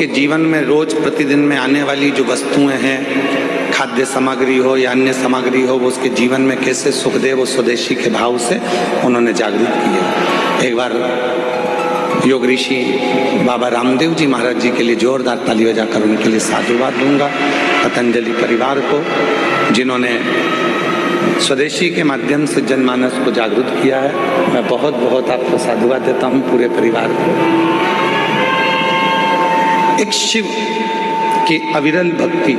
उसके जीवन में रोज प्रतिदिन में आने वाली जो वस्तुएं हैं, खाद्य सामग्री हो या अन्य सामग्री हो, वो उसके जीवन में कैसे सुख दे, वो स्वदेशी के भाव से उन्होंने जागृत किया। एक बार योग ऋषि बाबा रामदेव जी महाराज जी के लिए जोरदार ताली बजाकर उनके लिए साधुवाद दूंगा, पतंजलि परिवार को, जिन्होंने स्वदेशी के माध्यम से जनमानस को जागृत किया है। मैं बहुत बहुत आपको साधुवाद देता हूँ, पूरे परिवार को। एक शिव की अविरल भक्ति,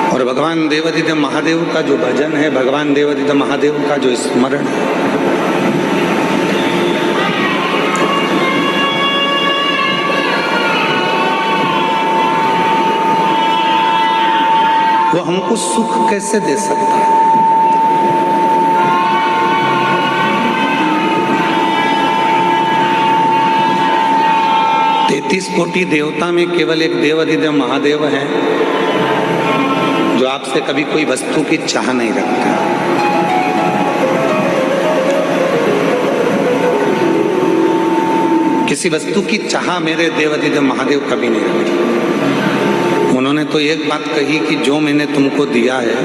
और भगवान देवादिदेव महादेव का जो भजन है, भगवान देवादिदेव महादेव का जो स्मरण है, वो हमको सुख कैसे दे सकता है। तैतीस कोटि देवता में केवल एक देवादिदेव महादेव हैं जो आपसे कभी कोई वस्तु की चाह नहीं रखते। किसी वस्तु की चाह मेरे देवादिदेव महादेव कभी नहीं रखते। उन्होंने तो एक बात कही कि जो मैंने तुमको दिया है,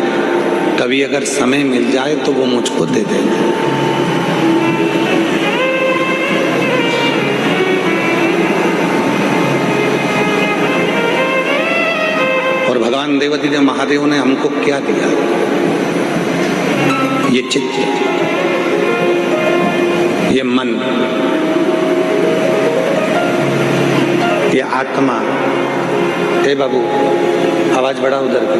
कभी अगर समय मिल जाए तो वो मुझको दे देना। और भगवान देवादिदेव महादेव ने हमको क्या दिया? ये चित्त, ये मन, ये आत्मा। हे बाबू, आवाज बढ़ा उधर की।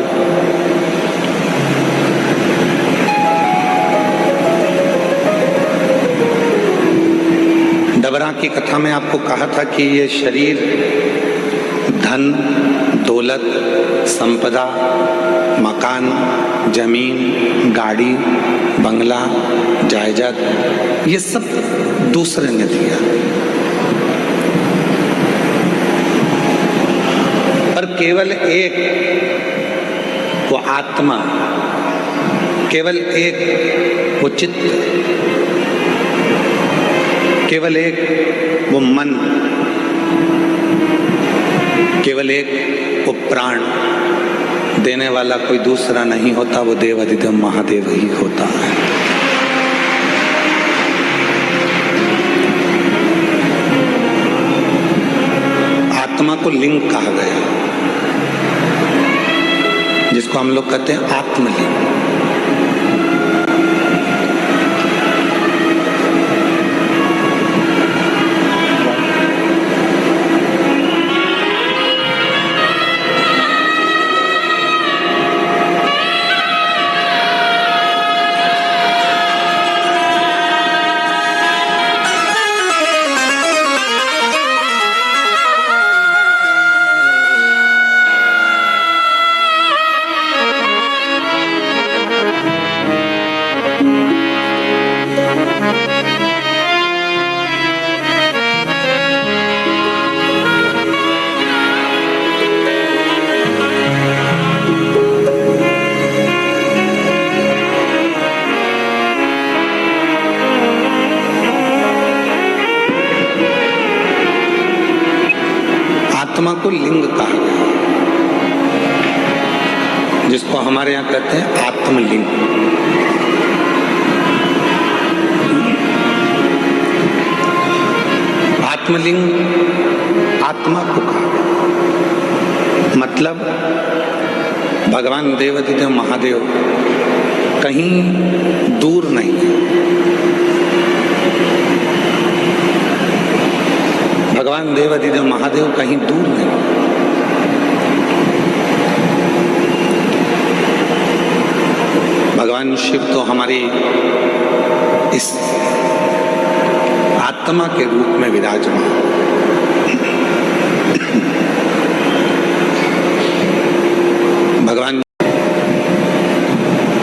डबरा की कथा में आपको कहा था कि ये शरीर धन, दौलत, संपदा, मकान, जमीन, गाड़ी, बंगला, जायदाद, ये सब दूसरे ने दिया। पर केवल एक वो आत्मा, केवल एक वो चित्त, केवल एक वो मन, केवल एक वो प्राण देने वाला कोई दूसरा नहीं होता, वो देवादिदेव महादेव ही होता है। आत्मा को लिंग कहा गया, जिसको हम लोग कहते हैं आत्मलिंग। आत्मा को लिंग कहा गया, जिसको हमारे यहाँ कहते हैं आत्मलिंग। आत्मलिंग आत्मा को कहा गया, मतलब भगवान देवादिदेव महादेव कहीं दूर नहीं है। भगवान देवादिदेव महादेव कहीं दूर नहीं। भगवान शिव तो हमारी इस आत्मा के रूप में विराजमान। भगवान,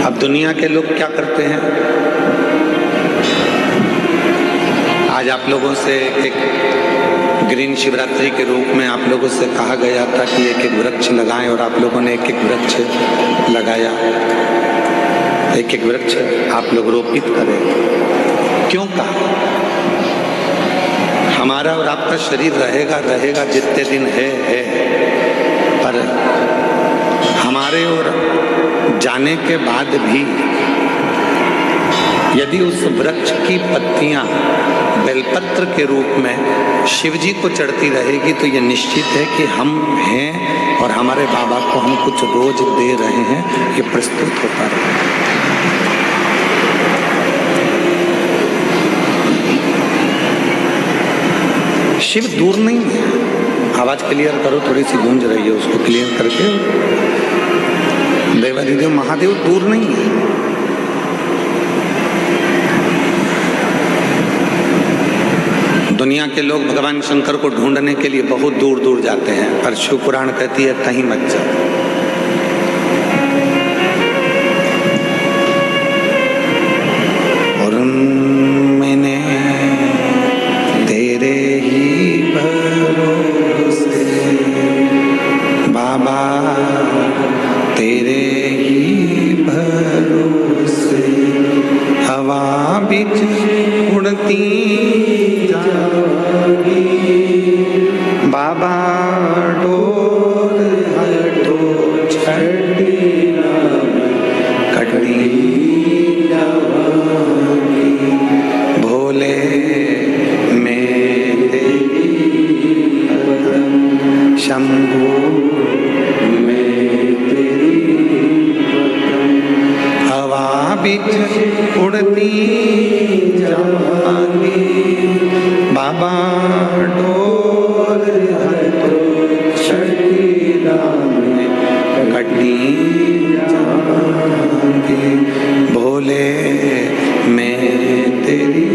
अब दुनिया के लोग क्या करते हैं? आज आप लोगों से एक ग्रीन शिवरात्रि के रूप में आप लोगों से कहा गया था कि एक एक वृक्ष लगाएं, और आप लोगों ने एक एक वृक्ष लगाया। एक एक वृक्ष आप लोग रोपित करें, क्यों कहा? हमारा और आपका शरीर रहेगा रहेगा जितने दिन है, पर हमारे और जाने के बाद भी यदि उस वृक्ष की पत्तियां बेलपत्र के रूप में शिव जी को चढ़ती रहेगी तो ये निश्चित है कि हम हैं और हमारे बाबा को हम कुछ रोज दे रहे हैं, ये प्रस्तुत होता रहेगा। शिव दूर नहीं है। आवाज क्लियर करो, थोड़ी सी गूंज रही है, उसको क्लियर करके। देवादिदेव महादेव दूर नहीं है। दुनिया के लोग भगवान शंकर को ढूंढने के लिए बहुत दूर दूर जाते हैं, पर शिव पुराण कहती है कहीं मत जाओ। और मैंने तेरे ही भरोसे बाबा, तेरे ही भरोसे हवा बिच उड़ती बाबा, डोर हटो छठी कटड़ी भोले में तेरी शंभू में तेरी हवा बिच उड़ती जागी बाबा, डोर हटो छठी कटी जागी भोले में तेरी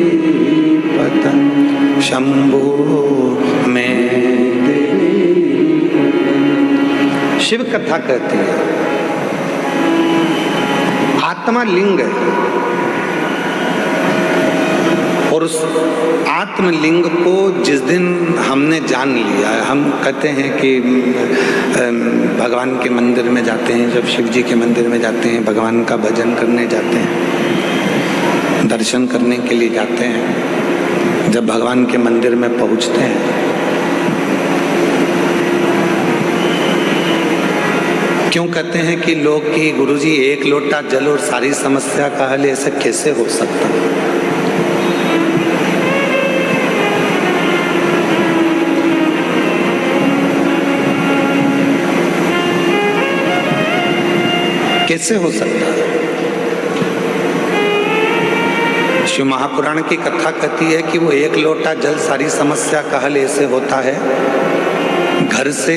पतंग शंभू में तेरी। शिव कथा कहती है आत्मा लिंग है और उस आत्मलिंग को जिस दिन हमने जान लिया, हम कहते हैं कि भगवान के मंदिर में जाते हैं, जब शिव जी के मंदिर में जाते हैं, भगवान का भजन करने जाते हैं, दर्शन करने के लिए जाते हैं, जब भगवान के मंदिर में पहुंचते हैं, क्यों कहते हैं कि लोग कि गुरुजी एक लोटा जल और सारी समस्या का हल, ऐसे कैसे हो सकता है? कैसे हो सकता है? शिव महापुराण की कथा कहती है कि वो एक लोटा जल सारी समस्या का हल ऐसे होता है। घर से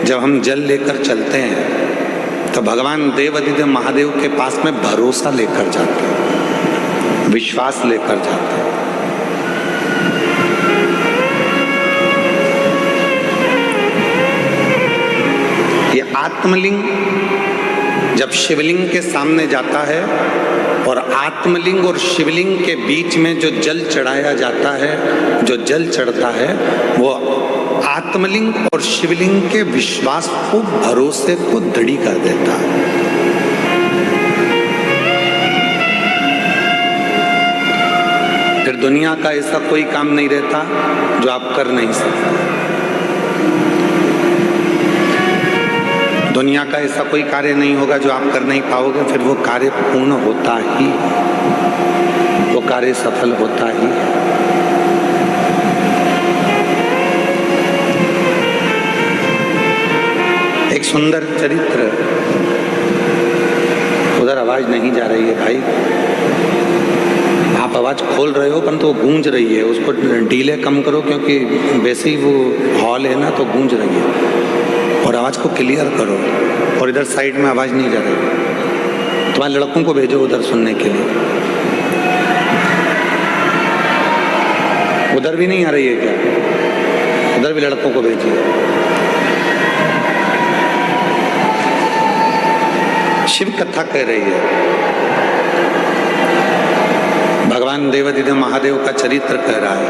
जब हम जल लेकर चलते हैं तो भगवान देवादिदेव महादेव के पास में भरोसा लेकर जाते हैं, विश्वास लेकर जाते हैं। ये आत्मलिंग जब शिवलिंग के सामने जाता है और आत्मलिंग और शिवलिंग के बीच में जो जल चढ़ाया जाता है, जो जल चढ़ता है, वो आत्मलिंग और शिवलिंग के विश्वास को, भरोसे को दृढ़ कर देता है। फिर दुनिया का ऐसा कोई काम नहीं रहता जो आप कर नहीं सकते। दुनिया का ऐसा कोई कार्य नहीं होगा जो आप कर नहीं पाओगे, फिर वो कार्य पूर्ण होता ही, वो कार्य सफल होता ही। एक सुंदर चरित्र, उधर आवाज नहीं जा रही है भाई, आप आवाज खोल रहे हो परंतु वो गूंज रही है, उसको डीले कम करो क्योंकि वैसे ही वो हॉल है ना, तो गूंज रही है। और आवाज को क्लियर करो, और इधर साइड में आवाज नहीं जा रही। तुम्हारे लड़कों को भेजो उधर सुनने के लिए। उधर भी नहीं आ रही है क्या? उधर भी लड़कों को भेजिए। शिव कथा कह रही है, भगवान देवादिदेव महादेव का चरित्र कह रहा है,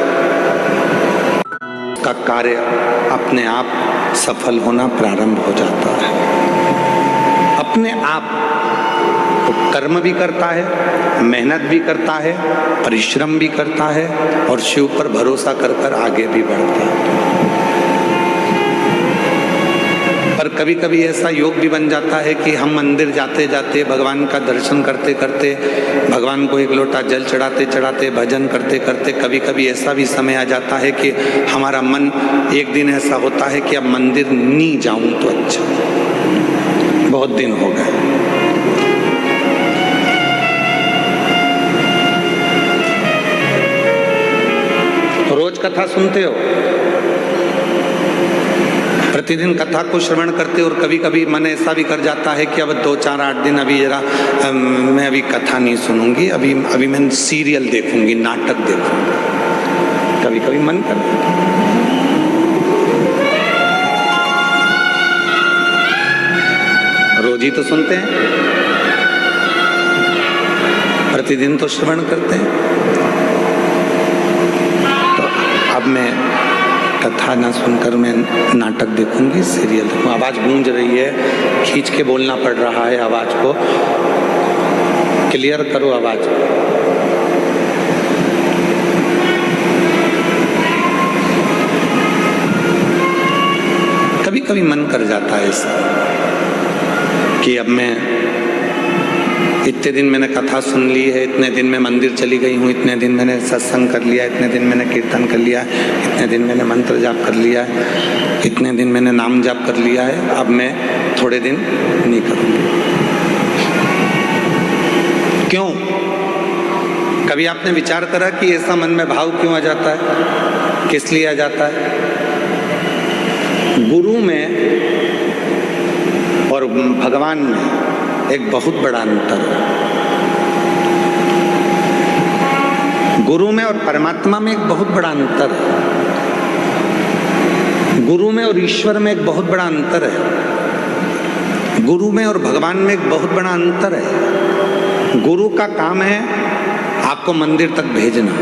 का कार्य अपने आप सफल होना प्रारंभ हो जाता है। अपने आप वो कर्म भी करता है, मेहनत भी करता है, परिश्रम भी करता है और शिव पर भरोसा कर कर आगे भी बढ़ता है। पर कभी कभी ऐसा योग भी बन जाता है कि हम मंदिर जाते जाते, भगवान का दर्शन करते करते, भगवान को एक लोटा जल चढ़ाते चढ़ाते, भजन करते करते कभी कभी ऐसा भी समय आ जाता है कि हमारा मन, एक दिन ऐसा होता है कि अब मंदिर नहीं जाऊं तो अच्छा, बहुत दिन हो गए। रोज कथा सुनते हो, प्रतिदिन कथा को श्रवण करते और कभी कभी मन ऐसा भी कर जाता है कि अब 2-4-8 दिन अभी जरा मैं अभी कथा नहीं सुनूंगी, अभी मैं सीरियल देखूंगी, नाटक देखूंगी, कभी कभी मन करता है। रोज ही तो सुनते हैं, प्रतिदिन तो श्रवण करते हैं। तो अब मैं कथा ना सुनकर मैं नाटक देखूंगी, सीरियल देखूंगी। आवाज गूंज रही है, खींच के बोलना पड़ रहा है, आवाज को क्लियर करो आवाज। कभी कभी मन कर जाता है ऐसा कि अब मैं इतने दिन मैंने कथा सुन ली है, इतने दिन मैं मंदिर चली गई हूँ, इतने दिन मैंने सत्संग कर लिया, इतने दिन मैंने कीर्तन कर लिया, इतने दिन मैंने मंत्र जाप कर लिया, इतने दिन मैंने नाम जाप कर लिया है, अब मैं थोड़े दिन नहीं करूँगी। क्यों? कभी आपने विचार करा कि ऐसा मन में भाव क्यों आ जाता है, किस लिए आ जाता है? गुरु में और भगवान में एक बहुत बड़ा अंतर है। गुरु में और परमात्मा में एक बहुत बड़ा अंतर है। गुरु में और ईश्वर में एक बहुत बड़ा अंतर है। गुरु में और भगवान में एक बहुत बड़ा अंतर है। गुरु का काम है आपको मंदिर तक भेजना।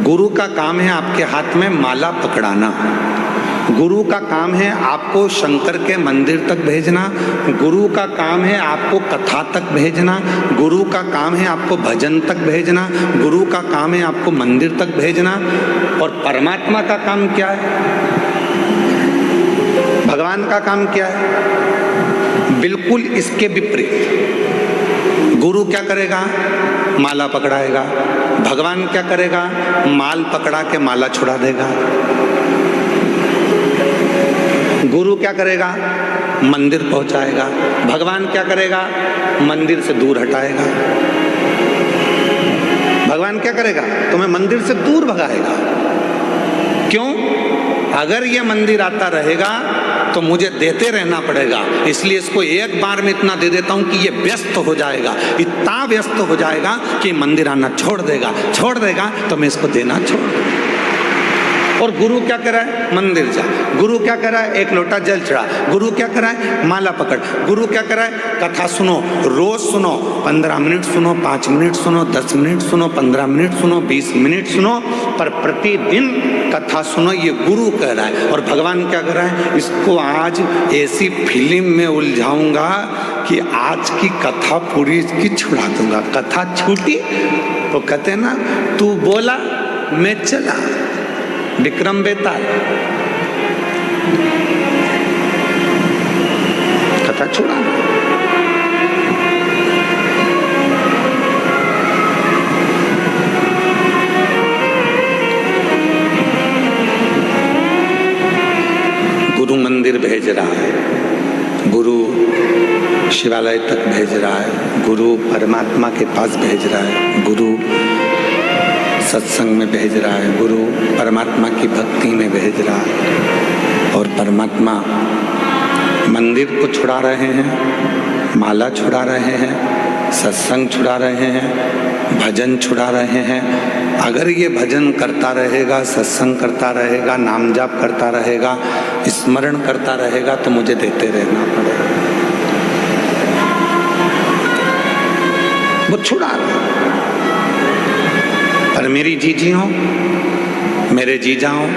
गुरु का काम है आपके हाथ में माला पकड़ाना। गुरु का काम है आपको शंकर के मंदिर तक भेजना। गुरु का काम है आपको कथा तक भेजना। गुरु का काम है आपको भजन तक भेजना। गुरु का काम है आपको मंदिर तक भेजना। और परमात्मा का काम क्या है? भगवान का काम क्या है? बिल्कुल इसके विपरीत। गुरु क्या करेगा? माला पकड़ाएगा। भगवान क्या करेगा? माल पकड़ा के माला छुड़ा देगा। गुरु क्या करेगा? मंदिर पहुंचाएगा। भगवान क्या करेगा? मंदिर से दूर हटाएगा। भगवान क्या करेगा? तुम्हें मंदिर से दूर भगाएगा। क्यों? अगर ये मंदिर आता रहेगा तो मुझे देते रहना पड़ेगा, इसलिए इसको एक बार में इतना दे देता हूं कि ये व्यस्त हो जाएगा, इतना व्यस्त हो जाएगा कि मंदिर आना छोड़ देगा तो मैं इसको देना छोड़ दूंगा। और गुरु क्या कर रहा है? मंदिर जा। गुरु क्या कर रहा है? एक लोटा जल चढ़ा। गुरु क्या कर रहा है? माला पकड़। गुरु क्या कर रहा है? कथा सुनो, रोज सुनो, 15 मिनट सुनो, 5 मिनट सुनो, 10 मिनट सुनो, 15 मिनट सुनो, 20 मिनट सुनो, पर प्रतिदिन कथा सुनो, ये गुरु कह रहा है। और भगवान क्या कर रहा है? इसको आज ऐसी फिल्म में उलझाऊंगा कि आज की कथा पूरी इसकी छुड़ा दूंगा। कथा छूटी तो कहते ना, तू बोला मैं चला, विक्रम बेताल। कथा छोड़ा। गुरु मंदिर भेज रहा है, गुरु शिवालय तक भेज रहा है, गुरु परमात्मा के पास भेज रहा है, गुरु सत्संग में भेज रहा है, गुरु परमात्मा की भक्ति में भेज रहा है। और परमात्मा मंदिर को छुड़ा रहे हैं, माला छुड़ा रहे हैं, सत्संग छुड़ा रहे हैं, भजन छुड़ा रहे हैं। अगर ये भजन करता रहेगा, सत्संग करता रहेगा, नाम जाप करता रहेगा, स्मरण करता रहेगा तो मुझे देते रहना पड़ेगा। वो छुड़ा रहा है। पर मेरी जीजियों, मेरे जीजाओं,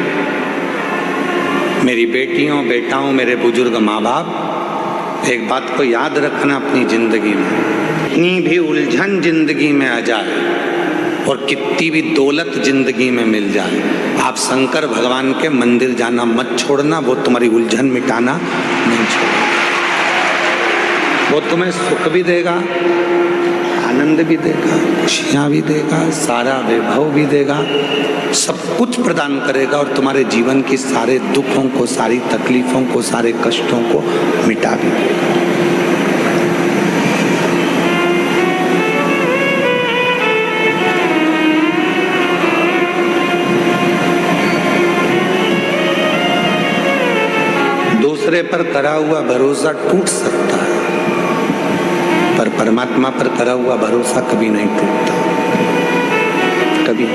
मेरी बेटियों, बेटाओं, मेरे बुजुर्ग माँ बाप, एक बात को याद रखना अपनी जिंदगी में, कितनी भी उलझन जिंदगी में आ जाए और कितनी भी दौलत जिंदगी में मिल जाए, आप शंकर भगवान के मंदिर जाना मत छोड़ना, वो तुम्हारी उलझन मिटाना नहीं छोड़ेगा। वो तुम्हें सुख भी देगा, आनंद भी देगा, खुशियाँ भी देगा, सारा वैभव भी देगा, सब कुछ प्रदान करेगा और तुम्हारे जीवन की सारे दुखों को, सारी तकलीफों को, सारे कष्टों को मिटा भी देगा। दूसरे पर करा हुआ भरोसा टूट सकता है, पर परमात्मा पर करा हुआ भरोसा कभी नहीं टूटता, कभी।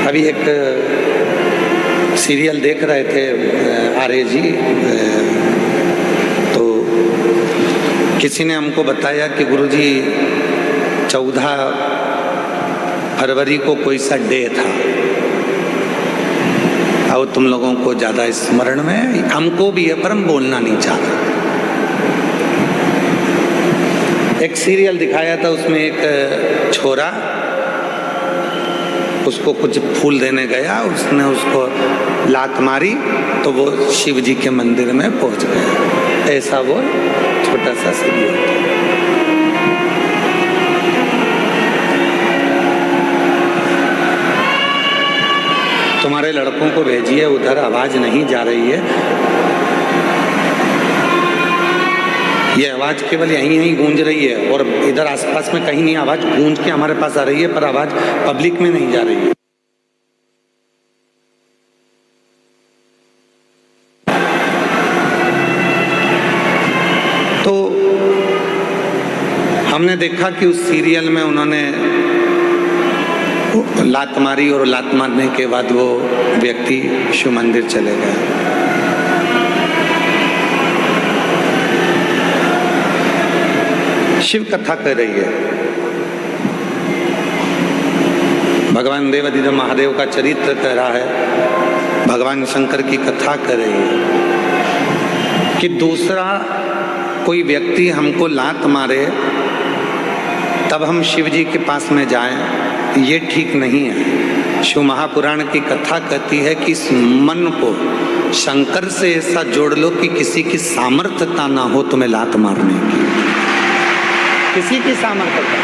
अभी एक सीरियल देख रहे थे आर्य जी, तो किसी ने हमको बताया कि गुरुजी 14 फरवरी को कोई सा डे था, और तुम लोगों को ज्यादा स्मरण में, हमको भी है पर हम बोलना नहीं चाहते। एक सीरियल दिखाया था, उसमें एक छोरा उसको कुछ फूल देने गया, उसने उसको लात मारी तो वो शिव जी के मंदिर में पहुंच गया। ऐसा वो छोटा सा सीरियल था। तुम्हारे लड़कों को भेजिए, उधर आवाज नहीं जा रही है, ये आवाज केवल यहीं गूंज रही है और इधर आसपास में कहीं नहीं आवाज गूंज के हमारे पास आ रही है, पर आवाज पब्लिक में नहीं जा रही है। तो हमने देखा कि उस सीरियल में उन्होंने लात मारी और लात मारने के बाद वो व्यक्ति शिव मंदिर चले गए। शिव कथा कर रही है, भगवान देवाधिदेव महादेव का चरित्र कह रहा है, भगवान शंकर की कथा कर रही है कि दूसरा कोई व्यक्ति हमको लात मारे तब हम शिव जी के पास में जाएं, ये ठीक नहीं है। शिव महापुराण की कथा कहती है कि इस मन को शंकर से ऐसा जोड़ लो कि किसी की सामर्थ्यता ना हो तुम्हें लात मारने की, किसी की सामर्थ्यता।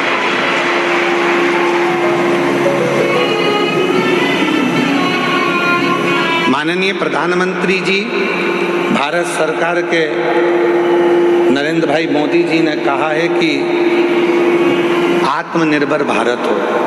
माननीय प्रधानमंत्री जी, भारत सरकार के नरेंद्र भाई मोदी जी ने कहा है कि आत्मनिर्भर भारत हो।